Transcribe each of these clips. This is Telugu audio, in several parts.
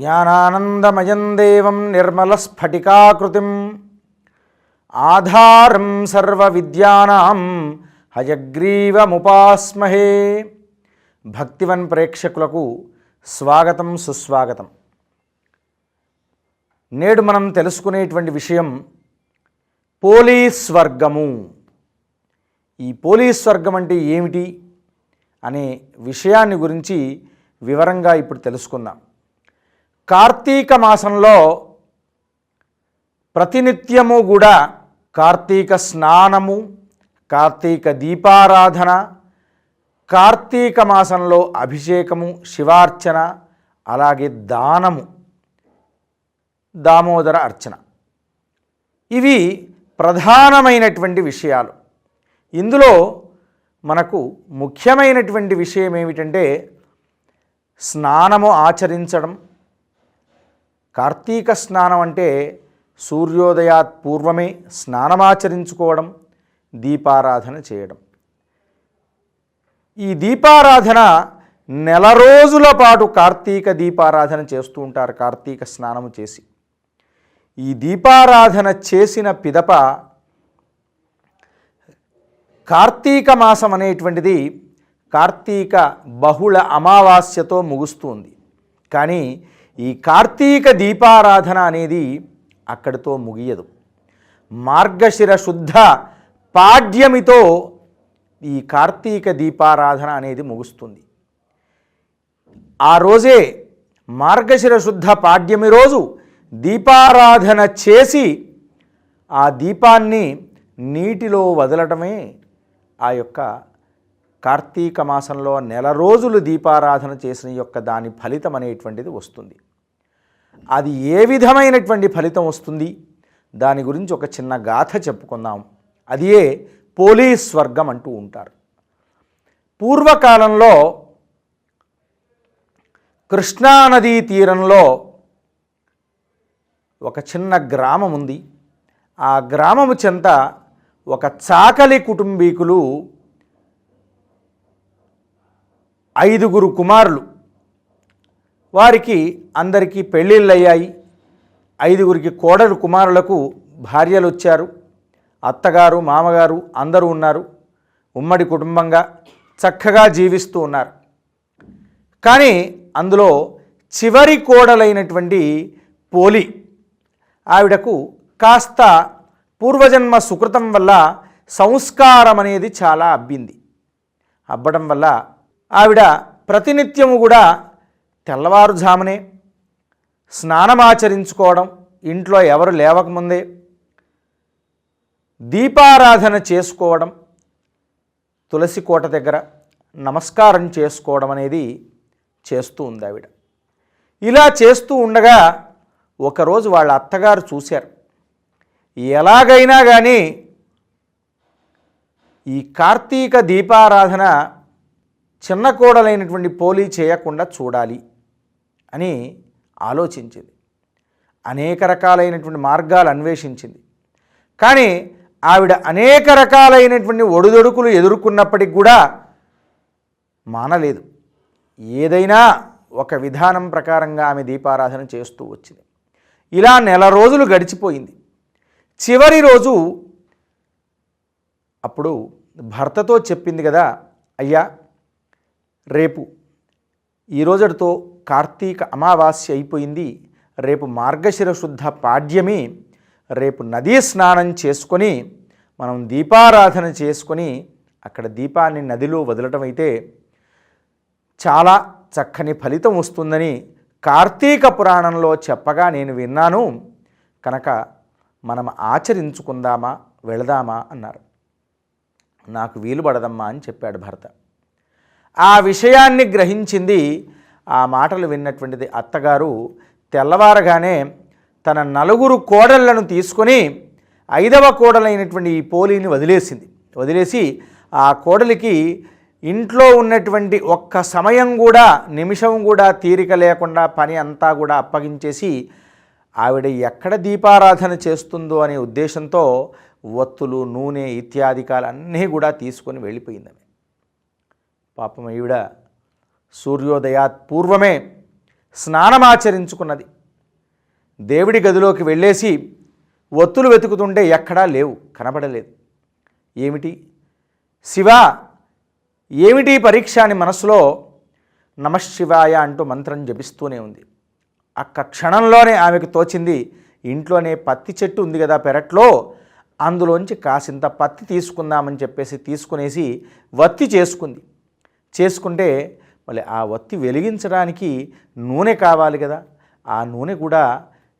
జ్ఞానానందమయం దేవం నిర్మలస్ఫటికాకృతిం ఆధారం సర్వవిద్యానాం హయగ్రీవముపాస్మహే. భక్తివన్ ప్రేక్షకులకు స్వాగతం సుస్వాగతం. నేడు మనం తెలుసుకునేటువంటి విషయం పోలీస్ వర్గము. ఈ పోలీస్ వర్గం అంటే ఏమిటి అనే విషయాన్ని గురించి వివరంగా ఇప్పుడు తెలుసుకుందాం. కార్తీక మాసంలో ప్రతినిత్యము కూడా కార్తీక స్నానము, కార్తీక దీపారాధన, కార్తీక మాసంలో అభిషేకము, శివార్చన, అలాగే దానము, దామోదర అర్చన, ఇవి ప్రధానమైనటువంటి విషయాలు. ఇందులో మనకు ముఖ్యమైనటువంటి విషయం ఏమిటంటే స్నానము ఆచరించడం. కార్తీక స్నానం అంటే సూర్యోదయాత్ పూర్వమే స్నానమాచరించుకోవడం, దీపారాధన చేయడం. ఈ దీపారాధన నెల రోజుల పాటు కార్తీక దీపారాధన చేస్తూ ఉంటారు. కార్తీక స్నానము చేసి ఈ దీపారాధన చేసిన పిదప కార్తీక మాసం అనేటువంటిది కార్తీక బహుళ అమావాస్యతో ముగుస్తుంది. కానీ ఈ కార్తీక దీపారాధన అనేది అక్కడితో ముగియదు. మార్గశిర శుద్ధ పాడ్యమితో ఈ కార్తీక దీపారాధన అనేది ముగుస్తుంది. ఆ రోజే మార్గశిర శుద్ధ పాడ్యమి రోజు దీపారాధన చేసి ఆ దీపాన్ని నీటిలో వదలటమే ఆ యొక్క కార్తీక మాసంలో నెల రోజులు దీపారాధన చేసిన యొక్క దాని ఫలితం అనేటువంటిది వస్తుంది. అది ఏ విధమైనటువంటి ఫలితం వస్తుంది దాని గురించి ఒక చిన్న గాథ చెప్పుకుందాం. అదే పోలీస్ వర్గం అంటూ ఉంటారు. పూర్వకాలంలో కృష్ణానదీ తీరంలో ఒక చిన్న గ్రామం ఉంది. ఆ గ్రామము చెంత ఒక చాకలి కుటుంబీకులు 5 కుమారులు. వారికి అందరికీ పెళ్ళిళ్ళు అయ్యాయి. 5 కోడలు కుమారులకు భార్యలు వచ్చారు. అత్తగారు, మామగారు అందరూ ఉన్నారు. ఉమ్మడి కుటుంబంగా చక్కగా జీవిస్తూ ఉన్నారు. కానీ అందులో చివరి కోడలైనటువంటి పోలి ఆవిడకు కాస్త పూర్వజన్మ సుకృతం వల్ల సంస్కారం అనేది చాలా అబ్బడం వల్ల ఆవిడ ప్రతినిత్యము కూడా తెల్లవారుజామునే స్నానమాచరించుకోవడం, ఇంట్లో ఎవరు లేవకముందే దీపారాధన చేసుకోవడం, తులసి కోట దగ్గర నమస్కారం చేసుకోవడం అనేది చేస్తూ ఉంది ఆవిడ. ఇలా చేస్తూ ఉండగా ఒకరోజు వాళ్ళ అత్తగారు చూశారు, ఎలాగైనా కానీ ఈ కార్తీక దీపారాధన చిన్న కోడలైనటువంటి పోలి చేయకుండా చూడాలి అని ఆలోచించింది. అనేక రకాలైనటువంటి మార్గాలు అన్వేషించింది. కానీ ఆవిడ అనేక రకాలైనటువంటి ఒడిదొడుకులు ఎదుర్కొన్నప్పటికి కూడా మానలేదు. ఏదైనా ఒక విధానం ప్రకారంగా ఆమె దీపారాధన చేస్తూ వచ్చింది. ఇలా నెల రోజులు గడిచిపోయింది. చివరి రోజు అప్పుడు భర్తతో చెప్పింది కదా, అయ్యా రేపు ఈ రోజుతో కార్తీక అమావాస్య అయిపోయింది, రేపు మార్గశిర శుద్ధ పాడ్యమి, రేపు నదీ స్నానం చేసుకొని మనం దీపారాధన చేసుకొని అక్కడ దీపాన్ని నదిలో వదలటం అయితే చాలా చక్కని ఫలితం వస్తుందని కార్తీక పురాణంలో చెప్పగా నేను విన్నాను, కనుక మనం ఆచరించుకుందామా, వెళదామా అన్నారు. నాకు వీలు పడదమ్మా అని చెప్పాడు భర్త. ఆ విషయాన్ని గ్రహించింది, ఆ మాటలు విన్నటువంటిది అత్తగారు తెల్లవారగానే తన 4 కోడళ్లను తీసుకొని 5వ కోడలైనటువంటి ఈ పోలిని వదిలేసి ఆ కోడలికి ఇంట్లో ఉన్నటువంటి ఒక్క సమయం కూడా, నిమిషం కూడా తీరిక లేకుండా పని అంతా కూడా అప్పగించేసి ఆవిడ ఎక్కడ దీపారాధన చేస్తుందో అనే ఉద్దేశంతో ఒత్తులు, నూనె ఇత్యాదికాలన్నీ కూడా తీసుకొని వెళ్ళిపోయింది. పాపం ఈవిడ సూర్యోదయాత్ పూర్వమే స్నానమాచరించుకున్నది. దేవుడి గదిలోకి వెళ్ళేసి ఒత్తులు వెతుకుతుంటే ఎక్కడా లేవు, కనబడలేదు. ఏమిటి శివ, ఏమిటి పరీక్ష అని మనసులో నమశివాయ అంటూ మంత్రం జపిస్తూనే ఉంది. అక్క క్షణంలోనే ఆమెకు తోచింది, ఇంట్లోనే పత్తి చెట్టు ఉంది కదా పెరట్లో, అందులోంచి కాసింత పత్తి తీసుకుందామని చెప్పేసి తీసుకునేసి వత్తి చేసుకుంటే మళ్ళీ ఆ వత్తి వెలిగించడానికి నూనె కావాలి కదా. ఆ నూనె కూడా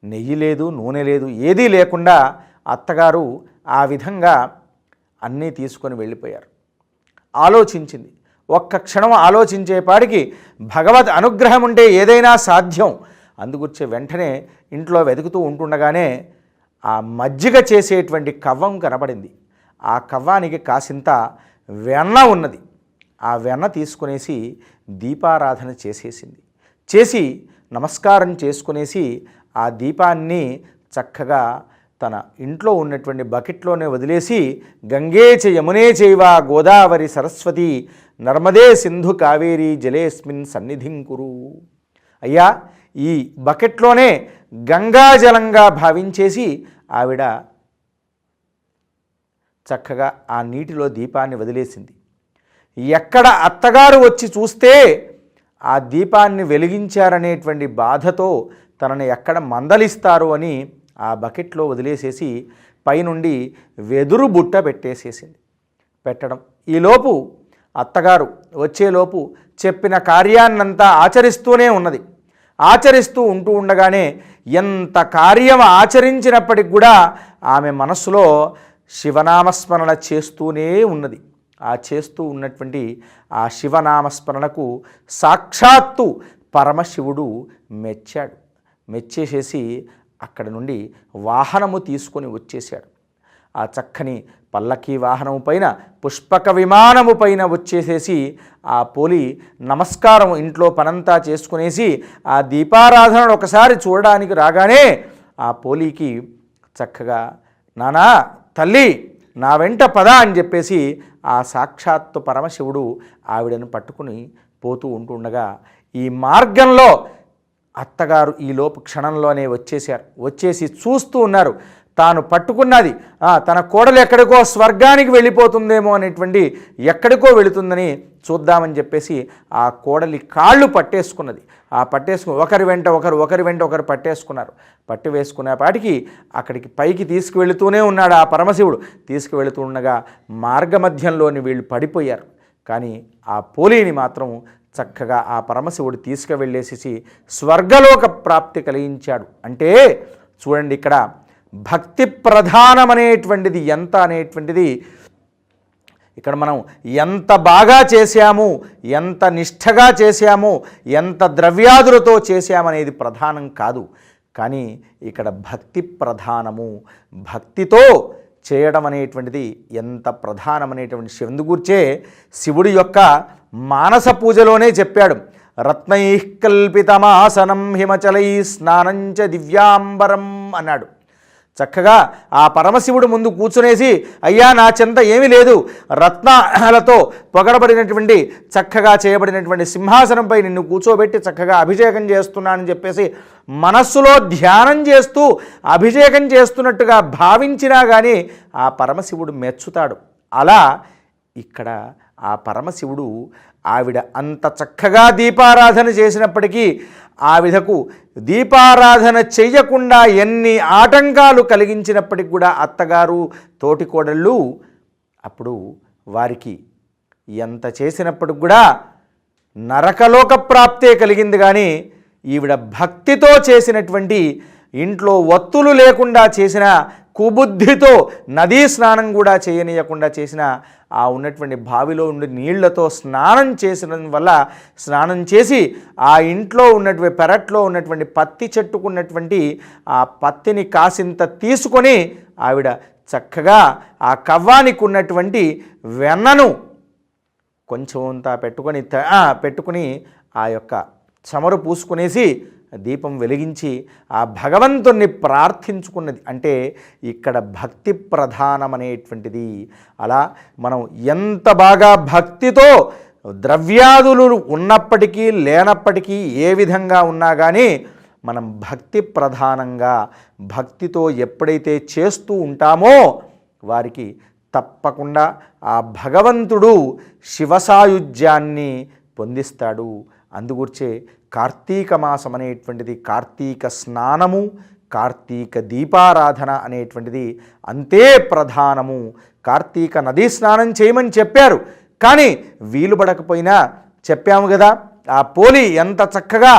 నెయ్యి లేదు, నూనె లేదు, ఏదీ లేకుండా అత్తగారు ఆ విధంగా అన్నీ తీసుకొని వెళ్ళిపోయారు. ఆలోచించింది. ఒక్క క్షణం ఆలోచించేపాటికి భగవద్ అనుగ్రహం ఉంటే ఏదైనా సాధ్యం. అందుగురించి వెంటనే ఇంట్లో వెతుకుతూ ఉంటుండగానే ఆ మజ్జిగ చేసేటువంటి కవ్వం కనబడింది. ఆ కవ్వానికి కాసింత వెన్న ఉన్నది. ఆ వెన్న తీసుకునేసి దీపారాధన చేసి నమస్కారం చేసుకునేసి ఆ దీపాన్ని చక్కగా తన ఇంట్లో ఉన్నటువంటి బకెట్లోనే వదిలేసి గంగే చ యమునే చైవ గోదావరి సరస్వతి నర్మదే సింధు కావేరి జలేస్మిన్ సన్నిధిం కురు. అయ్యా, ఈ బకెట్లోనే గంగాజలంగా భావించేసి ఆవిడ చక్కగా ఆ నీటిలో దీపాన్ని వదిలేసింది. ఎక్కడ అత్తగారు వచ్చి చూస్తే ఆ దీపాన్ని వెలిగించారనేటువంటి బాధతో తనని ఎక్కడ మందలిస్తారు అని ఆ బకెట్లో వదిలేసేసి పైనుండి వెదురు బుట్ట పెట్టడం. ఈలోపు అత్తగారు వచ్చేలోపు చెప్పిన కార్యాన్నంతా ఆచరిస్తూనే ఉన్నది. ఆచరిస్తూ ఉండగానే ఎంత కార్యం ఆచరించినప్పటికి కూడా ఆమె మనస్సులో శివనామస్మరణ చేస్తూనే ఉన్నది. ఆ చేస్తూ ఉన్నటువంటి ఆ శివనామస్మరణకు సాక్షాత్తు పరమశివుడు మెచ్చేసేసి అక్కడ నుండి వాహనము తీసుకొని వచ్చేశాడు. ఆ చక్కని పల్లకీ వాహనము పైన పుష్పక విమానము పైన వచ్చేసేసి ఆ పోలి నమస్కారం ఇంట్లో పనంతా చేసుకునేసి ఆ దీపారాధనను ఒకసారి చూడడానికి రాగానే ఆ పోలీకి చక్కగా నానా తల్లి నా వెంట పద అని చెప్పేసి ఆ సాక్షాత్తు పరమశివుడు ఆవిడను పట్టుకుని పోతూ ఉంటుండగా ఈ మార్గంలో అత్తగారు ఈలోపు క్షణంలోనే వచ్చేసి చూస్తూ ఉన్నారు. తాను పట్టుకున్నది తన కోడలు ఎక్కడికో స్వర్గానికి వెళ్ళిపోతుందేమో అనేటువంటి ఎక్కడికో వెళుతుందని చూద్దామని చెప్పేసి ఆ కోడలి కాళ్ళు పట్టేసుకున్నది. ఒకరి వెంట ఒకరు పట్టేసుకున్నారు. పట్టి వేసుకునేపాటికి అక్కడికి పైకి తీసుకువెళుతూనే ఉన్నాడు ఆ పరమశివుడు. తీసుకువెళుతూ ఉండగా మార్గమధ్యంలోని వీళ్ళు పడిపోయారు. కానీ ఆ పోలీని మాత్రం చక్కగా ఆ పరమశివుడు తీసుకువెళ్ళేసి స్వర్గలోక ప్రాప్తి కలిగించాడు. అంటే చూడండి, ఇక్కడ భక్తి ప్రధానమనేటువంటిది ఎంత అనేటువంటిది ఇక్కడ మనం ఎంత బాగా చేశాము, ఎంత నిష్ఠగా చేశాము, ఎంత ద్రవ్యాదులతో చేశామనేది ప్రధానం కాదు. కానీ ఇక్కడ భక్తి ప్రధానము. భక్తితో చేయడం అనేటువంటిది ఎంత ప్రధానమనేటువంటి శివుడిగూర్చే శివుడి యొక్క మానస పూజలోనే చెప్పాడు. రత్నైః కల్పితమాసనం హిమచలై స్నానంచ దివ్యాంబరం అన్నాడు. చక్కగా ఆ పరమశివుడు ముందు కూర్చునేసి, అయ్యా నా చెంత ఏమీ లేదు, రత్నాలతో పొగడబడినటువంటి చక్కగా చేయబడినటువంటి సింహాసనంపై నిన్ను కూర్చోబెట్టి చక్కగా అభిషేకం చేస్తున్నానని చెప్పేసి మనస్సులో ధ్యానం చేస్తూ అభిషేకం చేస్తున్నట్టుగా భావించినా కానీ ఆ పరమశివుడు మెచ్చుతాడు. అలా ఇక్కడ ఆ పరమశివుడు ఆవిడ అంత చక్కగా దీపారాధన చేసినప్పటికీ ఆవిడకు దీపారాధన చెయ్యకుండా ఎన్ని ఆటంకాలు కలిగించినప్పటికి కూడా అత్తగారు తోటికోడళ్ళు అప్పుడు వారికి ఎంత చేసినప్పటికి కూడా నరకలోక ప్రాప్తే కలిగింది. కానీ ఈవిడ భక్తితో చేసినటువంటి, ఇంట్లో ఒత్తులు లేకుండా చేసిన, కుబుద్ధితో నదీ స్నానం కూడా చేయనీయకుండా చేసిన ఆ ఉన్నటువంటి బావిలో ఉండి నీళ్లతో స్నానం చేసి ఆ ఇంట్లో ఉన్నటువంటి పెరట్లో ఉన్నటువంటి పత్తి చెట్టుకున్నటువంటి ఆ పత్తిని కాసింత తీసుకొని ఆవిడ చక్కగా ఆ కవ్వానికి ఉన్నటువంటి వెన్నను కొంచెం అంతా పెట్టుకుని ఆ యొక్క చమరు పూసుకునేసి దీపం వెలిగించి ఆ భగవంతుణ్ణి ప్రార్థించుకున్నది. అంటే ఇక్కడ భక్తి ప్రధానమనేటువంటిది. అలా మనం ఎంత బాగా భక్తితో ద్రవ్యాదులు ఉన్నప్పటికీ లేనప్పటికీ ఏ విధంగా ఉన్నా కానీ మనం భక్తి ప్రధానంగా భక్తితో ఎప్పుడైతే చేస్తూ ఉంటామో వారికి తప్పకుండా ఆ భగవంతుడు శివసాయుజ్యాన్ని పొందిస్తాడు. అందుగురించే కార్తీక మాసం అనేటువంటిది కార్తీక స్నానము, కార్తీక దీపారాధన అనేటువంటిది అంతే ప్రధానము. కార్తీక నదీ స్నానం చేయమని చెప్పారు, కానీ వీలు పడకపోయినా చెప్పాము కదా, ఆ పోలి ఎంత చక్కగా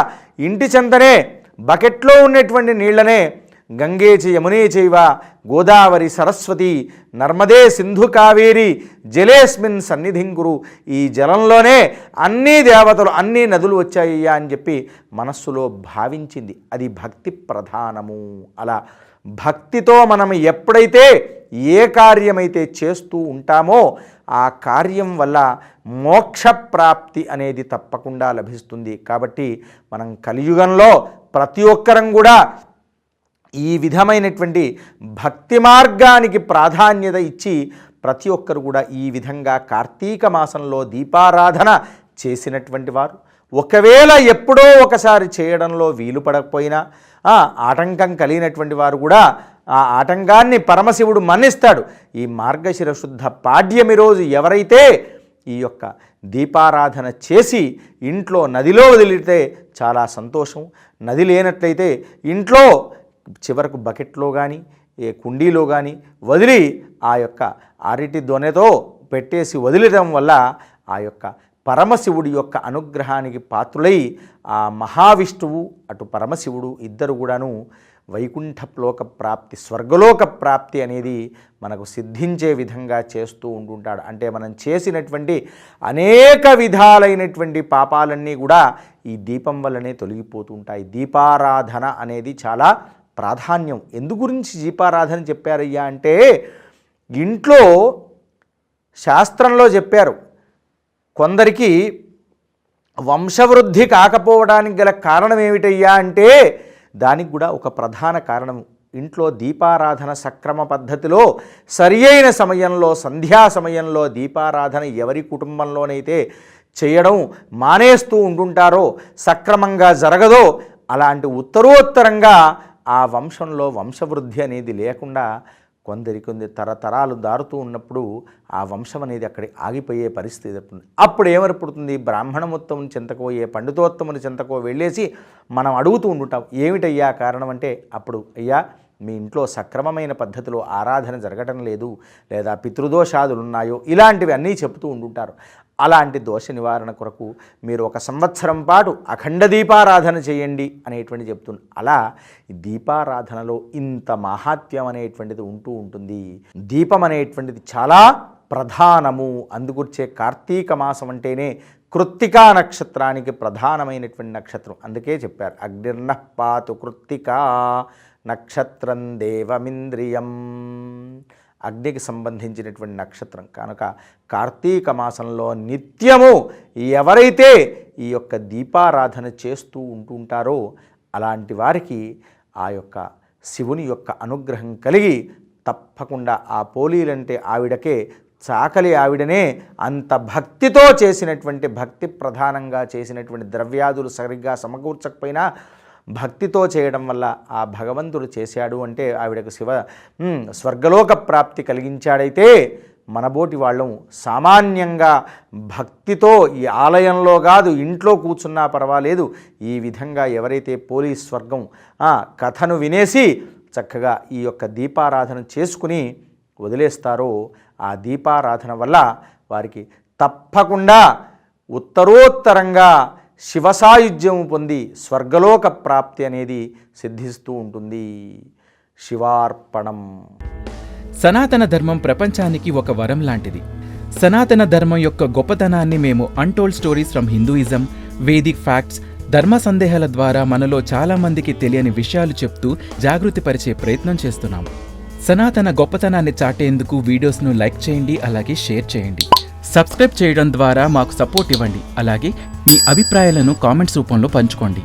ఇంటి చెంతనే బకెట్లో ఉన్నటువంటి నీళ్లనే గంగే చ యమునే చైవ గోదావరి సరస్వతి నర్మదే సింధు కావేరి జలేస్మిన్ సన్నిధిం కురు, ఈ జలంలోనే అన్ని దేవతలు అన్ని నదులు వచ్చాయ్యా అని చెప్పి మనస్సులో భావించింది. అది భక్తి ప్రధానము. అలా భక్తితో మనం ఎప్పుడైతే ఏ కార్యమైతే చేస్తూ ఉంటామో ఆ కార్యం వల్ల మోక్షప్రాప్తి అనేది తప్పకుండా లభిస్తుంది. కాబట్టి మనం కలియుగంలో ప్రతి ఒక్కరం కూడా ఈ విధమైనటువంటి భక్తి మార్గానికి ప్రాధాన్యత ఇచ్చి ప్రతి ఒక్కరు కూడా ఈ విధంగా కార్తీక మాసంలో దీపారాధన చేసినటువంటి వారు, ఒకవేళ ఎప్పుడో ఒకసారి చేయడంలో వీలు పడకపోయినా ఆటంకం కలిగినటువంటి వారు కూడా ఆ ఆటంకాన్ని పరమశివుడు మన్నిస్తాడు. ఈ మార్గశిర శుద్ధ పాడ్యమి రోజు ఎవరైతే ఈ యొక్క దీపారాధన చేసి ఇంట్లో నదిలో వదిలితే చాలా సంతోషం. నది లేనట్లయితే ఇంట్లో చివరకు బకెట్లో కానీ ఏ కుండీలో కానీ వదిలి ఆ యొక్క అరటి దొనెతో పెట్టేసి వదిలడం వల్ల ఆ యొక్క పరమశివుడి యొక్క అనుగ్రహానికి పాత్రులై ఆ మహావిష్ణువు అటు పరమశివుడు ఇద్దరు కూడాను వైకుంఠలోక ప్రాప్తి, స్వర్గలోక ప్రాప్తి అనేది మనకు సిద్ధించే విధంగా చేస్తూ ఉంటుంటాడు. అంటే మనం చేసినటువంటి అనేక విధాలైనటువంటి పాపాలన్నీ కూడా ఈ దీపం వల్లనే తొలగిపోతూ ఉంటాయి. దీపారాధన అనేది చాలా ప్రాధాన్యం. ఎందు గురించి దీపారాధన చెప్పారయ్యా అంటే, ఇంట్లో శాస్త్రంలో చెప్పారు, కొందరికి వంశవృద్ధి కాకపోవడానికి గల కారణం ఏమిటయ్యా అంటే దానికి కూడా ఒక ప్రధాన కారణం ఇంట్లో దీపారాధన సక్రమ పద్ధతిలో సరి అయిన సమయంలో సంధ్యా సమయంలో దీపారాధన ఎవరి కుటుంబంలోనైతే చేయడం మానేస్తూ ఉంటుంటారో, సక్రమంగా జరగదో, అలాంటి ఉత్తరోత్తరంగా ఆ వంశంలో వంశవృద్ధి అనేది లేకుండా కొందరి తరతరాలు దారుతూ ఉన్నప్పుడు ఆ వంశం అనేది అక్కడ ఆగిపోయే పరిస్థితి ఏర్పడుతుంది. అప్పుడు ఏమర్పడుతుంది, బ్రాహ్మణోత్తముని చెంతకో ఏ పండితోత్తముని చెంతకో వెళ్ళేసి మనం అడుగుతూ ఉంటుంటాం, ఏమిటయ్యా కారణం అంటే, అప్పుడు అయ్యా మీ ఇంట్లో సక్రమమైన పద్ధతిలో ఆరాధన జరగటం లేదు, లేదా పితృదోషాదులు ఉన్నాయో, ఇలాంటివి అన్నీ చెప్తూ ఉంటుంటారు. అలాంటి దోష నివారణ కొరకు మీరు 1 సంవత్సరం పాటు అఖండ దీపారాధన చేయండి అనేటువంటి చెప్తుంది. అలా దీపారాధనలో ఇంత మహాత్మ్యం అనేటువంటిది ఉంటూ ఉంటుంది. దీపం అనేటువంటిది చాలా ప్రధానము. అందుగుర్చే కార్తీక మాసం అంటేనే కృత్తికా నక్షత్రానికి ప్రధానమైనటువంటి నక్షత్రం. అందుకే చెప్పారు, అగ్నిర్నః పాతు కృత్తికా నక్షత్రం దేవమింద్రియం. అగ్నికి సంబంధించినటువంటి నక్షత్రం కనుక కార్తీక మాసంలో నిత్యము ఎవరైతే ఈ యొక్క దీపారాధన చేస్తూ ఉంటుంటారో అలాంటి వారికి ఆ యొక్క శివుని యొక్క అనుగ్రహం కలిగి తప్పకుండా ఆ పోలీలంటే ఆవిడకే చాకలి ఆవిడనే అంత భక్తితో చేసినటువంటి, భక్తి ప్రధానంగా చేసినటువంటి, ద్రవ్యాదులు సరిగ్గా సమకూర్చకపోయినా భక్తితో చేయడం వల్ల ఆ భగవంతుడు చేశాడు అంటే ఆవిడకు స్వర్గలోక ప్రాప్తి కలిగించాడైతే, మనబోటి వాళ్ళం సామాన్యంగా భక్తితో ఈ ఆలయంలో కాదు ఇంట్లో కూర్చున్నా పర్వాలేదు, ఈ విధంగా ఎవరైతే పోలీస్ స్వర్గం కథను వినేసి చక్కగా ఈ యొక్క దీపారాధన చేసుకుని వదిలేస్తారో ఆ దీపారాధన వల్ల వారికి తప్పకుండా ఉత్తరోత్తరంగా శివసాయుధ్యం పొంది స్వర్గలోక ప్రాప్తి అనేది సిద్ధిస్తూ ఉంటుంది. శివార్పణం. సనాతన ధర్మం ప్రపంచానికి ఒక వరం లాంటిది. సనాతన ధర్మం యొక్క గొప్పతనాన్ని మేము untold stories from Hinduism, Vedic facts, ధర్మ సందేహాల ద్వారా మనలో చాలా మందికి తెలియని విషయాలు చెప్తూ జాగృతిపరిచే ప్రయత్నం చేస్తున్నాము. సనాతన గొప్పతనాన్ని చాటేందుకు వీడియోస్ను లైక్ చేయండి, అలాగే షేర్ చేయండి. సబ్స్క్రైబ్ చేయడం ద్వారా మాకు సపోర్ట్ ఇవ్వండి. అలాగే మీ అభిప్రాయాలను కామెంట్స్ రూపంలో పంచుకోండి.